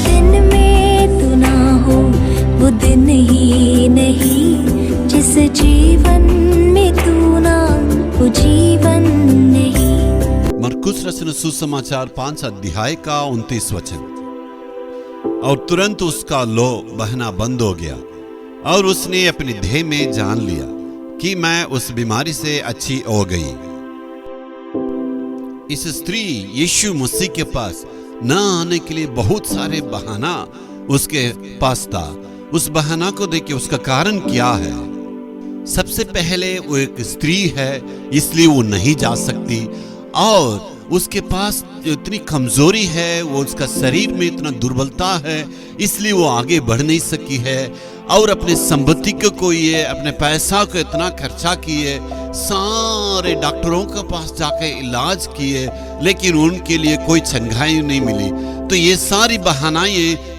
दिन में तू ना हो वो दिन ही नहीं, जिस जीवन में तू ना वो जीवन नहीं। मरकुस रचना सुसमाचार 5 अध्याय का 29 वचन। और तुरंत उसका लो बहना बंद हो गया और उसने अपने देह में जान लिया कि मैं उस बीमारी से अच्छी हो गई। इस स्त्री यीशु मसीह के पास न आने के लिए बहुत सारे बहाना उसके पास था। उस बहाना को देख के उसका कारण क्या है? सबसे पहले वो एक स्त्री है इसलिए वो नहीं जा सकती, और उसके पास इतनी कमजोरी है, वो उसका शरीर में इतना दुर्बलता है इसलिए वो आगे बढ़ नहीं सकी है। और अपने संपत्ति को ये अपने पैसा को इतना खर्चा किए, सारे डॉक्टरों के पास जाके इलाज किए, लेकिन उनके लिए कोई चंगाई नहीं मिली। तो ये सारी बहानाएं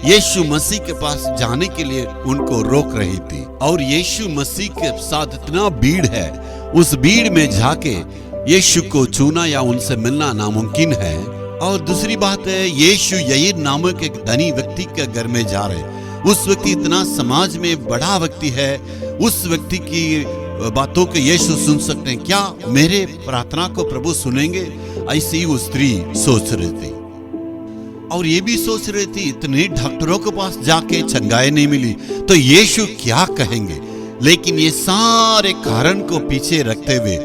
यीशु मसीह के पास जाने के लिए उनको रोक रही थी। और यीशु मसीह के साथ इतना भीड़ है, उस भीड़ में जाके यीशु को छूना या उनसे मिलना नामुमकिन है। और दूसरी बात है, यीशु याईर नामक एक धनी व्यक्ति के घर में जा रहे। उस व्यक्ति इतना समाज में बड़ा व्यक्ति है, उस व्यक्ति की बातों को यीशु सुन सकते हैं क्या? मेरे प्रार्थना को प्रभु सुनेंगे? ऐसी ही वो स्त्री सोच रही थी। और ये भी सोच रही थी इतने डॉक्टरों के पास जाके चंगाई नहीं मिली तो यीशु क्या कहेंगे। लेकिन ये सारे कारण को पीछे रखते हुए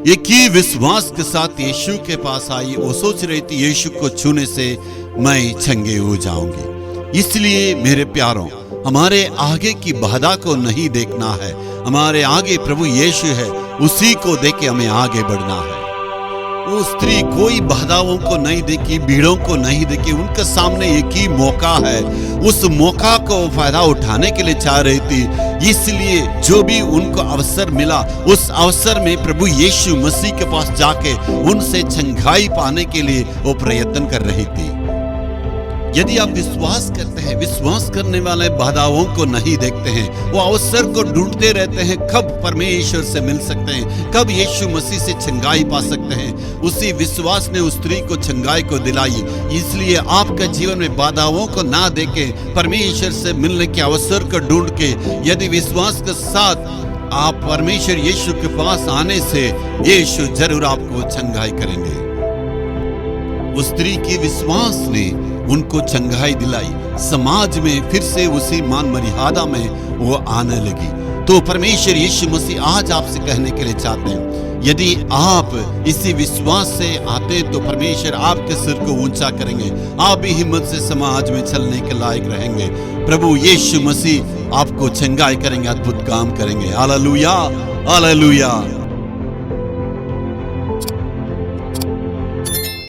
एक ही विश्वास के साथ यीशु के पास आई। वो सोच रही थी यीशु को छूने से मैं चंगे हो जाऊंगी। इसलिए मेरे प्यारों, हमारे आगे की बाधा को नहीं देखना है, हमारे आगे प्रभु यीशु है, उसी को देख के हमें आगे बढ़ना है। वो स्त्री कोई बाधाओं को नहीं देखी, भीड़ों को नहीं देखी, उनके सामने एक ही मौका है, उस मौका को फायदा उठाने के लिए चाह रही थी। इसलिए जो भी उनको अवसर मिला उस अवसर में प्रभु यीशु मसीह के पास जाके उनसे चंगाई पाने के लिए वो प्रयत्न कर रही थी। यदि आप विश्वास करते हैं, विश्वास करने वाले बाधाओं को नहीं देखते हैं, वो अवसर को ढूंढते रहते हैं कब परमेश्वर से मिल सकते हैं, कब यीशु मसीह से चंगाई पा सकते हैं। उसी विश्वास ने उस स्त्री को चंगाई को दिलाई। इसलिए आपका जीवन में बाधाओं को ना देके परमेश्वर से मिलने के अवसर को ढूंढ के यदि विश्वास के साथ आप परमेश्वर यीशु के पास आने से यीशु जरूर आपको चंगाई करेंगे। उस स्त्री की विश्वास ने उनको चंगाई दिलाई, समाज में फिर से उसी मान मर्यादा में वो आने लगी। तो परमेश्वर यीशु मसीह आज आपसे कहने के लिए चाहते हैं, यदि आप इसी विश्वास से आते तो परमेश्वर आपके सिर को ऊंचा करेंगे, आप भी हिम्मत से समाज में चलने के लायक रहेंगे। प्रभु यीशु मसीह आपको चंगाई करेंगे, अद्भुत काम करेंगे। Hallelujah, hallelujah.